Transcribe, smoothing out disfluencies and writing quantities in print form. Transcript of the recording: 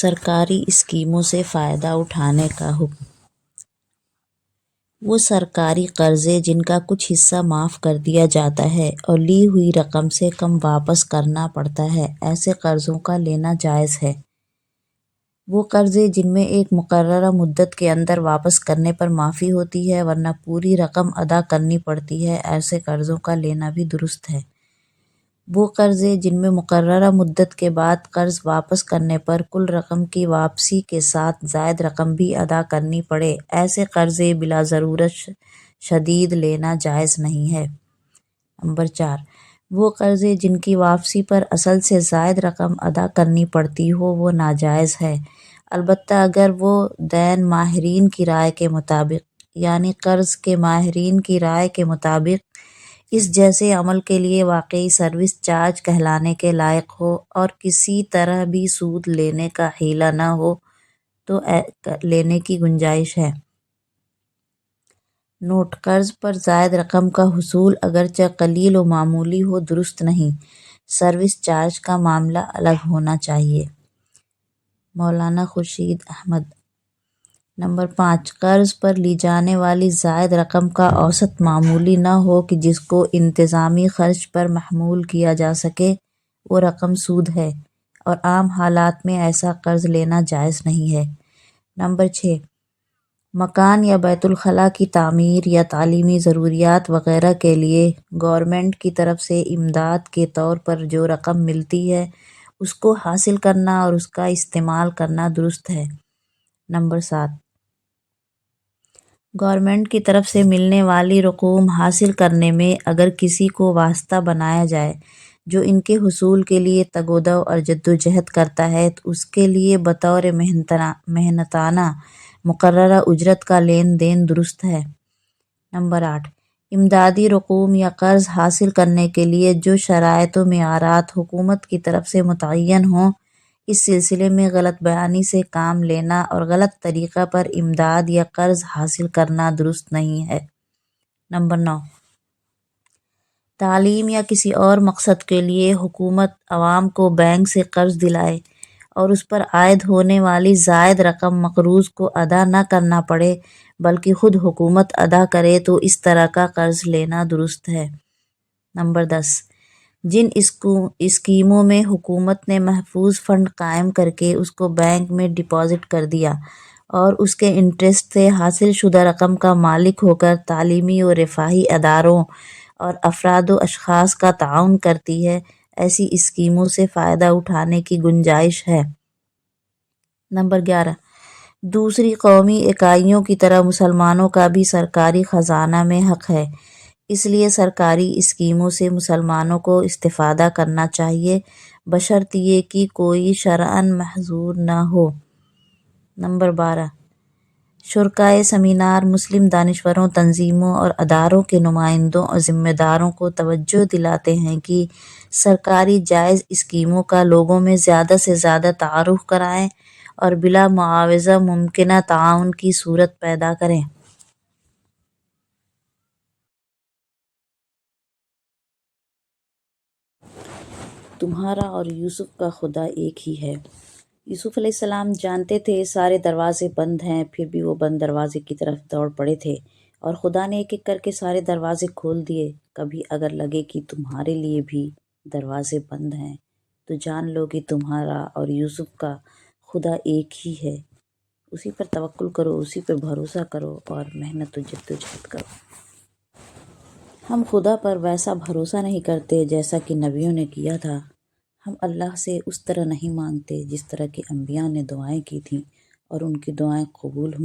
سرکاری اسکیموں سے فائدہ اٹھانے کا حکم۔ وہ سرکاری قرضے جن کا کچھ حصہ معاف کر دیا جاتا ہے اور لی ہوئی رقم سے کم واپس کرنا پڑتا ہے، ایسے قرضوں کا لینا جائز ہے۔ وہ قرضے جن میں ایک مقررہ مدت کے اندر واپس کرنے پر معافی ہوتی ہے ورنہ پوری رقم ادا کرنی پڑتی ہے، ایسے قرضوں کا لینا بھی درست ہے۔ وہ قرضے جن میں مقررہ مدت کے بعد قرض واپس کرنے پر کل رقم کی واپسی کے ساتھ زائد رقم بھی ادا کرنی پڑے، ایسے قرضے بلا ضرورت شدید لینا جائز نہیں ہے۔ نمبر 4، وہ قرضے جن کی واپسی پر اصل سے زائد رقم ادا کرنی پڑتی ہو وہ ناجائز ہے، البتہ اگر وہ دین ماہرین کی رائے کے مطابق، یعنی قرض کے ماہرین کی رائے کے مطابق اس جیسے عمل کے لیے واقعی سروس چارج کہلانے کے لائق ہو اور کسی طرح بھی سود لینے کا حیلہ نہ ہو تو لینے کی گنجائش ہے۔ نوٹ: قرض پر زائد رقم کا حصول اگرچہ قلیل و معمولی ہو درست نہیں، سروس چارج کا معاملہ الگ ہونا چاہیے۔ مولانا خورشید احمد۔ نمبر 5، قرض پر لی جانے والی زائد رقم کا اوسط معمولی نہ ہو کہ جس کو انتظامی خرچ پر محمول کیا جا سکے، وہ رقم سود ہے اور عام حالات میں ایسا قرض لینا جائز نہیں ہے۔ نمبر 6، مکان یا بیت الخلاء کی تعمیر یا تعلیمی ضروریات وغیرہ کے لیے گورنمنٹ کی طرف سے امداد کے طور پر جو رقم ملتی ہے اس کو حاصل کرنا اور اس کا استعمال کرنا درست ہے۔ نمبر 7، گورنمنٹ کی طرف سے ملنے والی رقوم حاصل کرنے میں اگر کسی کو واسطہ بنایا جائے جو ان کے حصول کے لیے تگ و دو اور جدوجہد کرتا ہے تو اس کے لیے بطور محنتانہ مقررہ اجرت کا لین دین درست ہے۔ نمبر 8، امدادی رقوم یا قرض حاصل کرنے کے لیے جو شرائط و معیارات حکومت کی طرف سے متعین ہوں، اس سلسلے میں غلط بیانی سے کام لینا اور غلط طریقہ پر امداد یا قرض حاصل کرنا درست نہیں ہے۔ نمبر 9، تعلیم یا کسی اور مقصد کے لیے حکومت عوام کو بینک سے قرض دلائے اور اس پر عائد ہونے والی زائد رقم مقروض کو ادا نہ کرنا پڑے بلکہ خود حکومت ادا کرے تو اس طرح کا قرض لینا درست ہے۔ نمبر 10، جن اسکیموں میں حکومت نے محفوظ فنڈ قائم کرکے اس کو بینک میں ڈپازٹ کر دیا اور اس کے انٹرسٹ سے حاصل شدہ رقم کا مالک ہو کر تعلیمی و رفاہی اداروں اور افراد و اشخاص کا تعاون کرتی ہے، ایسی اسکیموں سے فائدہ اٹھانے کی گنجائش ہے۔ نمبر 11، دوسری قومی اکائیوں کی طرح مسلمانوں کا بھی سرکاری خزانہ میں حق ہے، اس لیے سرکاری اسکیموں سے مسلمانوں کو استفادہ کرنا چاہیے بشرط یہ کہ کوئی شرعاً محظور نہ ہو۔ نمبر 12، شرکائے سیمینار مسلم دانشوروں، تنظیموں اور اداروں کے نمائندوں اور ذمہ داروں کو توجہ دلاتے ہیں کہ سرکاری جائز اسکیموں کا لوگوں میں زیادہ سے زیادہ تعارف کرائیں اور بلا معاوضہ ممکنہ تعاون کی صورت پیدا کریں۔ تمہارا اور یوسف کا خدا ایک ہی ہے۔ یوسف علیہ السلام جانتے تھے سارے دروازے بند ہیں، پھر بھی وہ بند دروازے کی طرف دوڑ پڑے تھے اور خدا نے ایک ایک کر کے سارے دروازے کھول دیے۔ کبھی اگر لگے کہ تمہارے لیے بھی دروازے بند ہیں تو جان لو کہ تمہارا اور یوسف کا خدا ایک ہی ہے، اسی پر توکل کرو، اسی پر بھروسہ کرو اور محنت و جدوجہد کرو۔ ہم خدا پر ویسا بھروسہ نہیں کرتے جیسا کہ نبیوں نے کیا تھا، ہم اللہ سے اس طرح نہیں مانگتے جس طرح کہ انبیاء نے دعائیں کی تھیں اور ان کی دعائیں قبول ہوئیں۔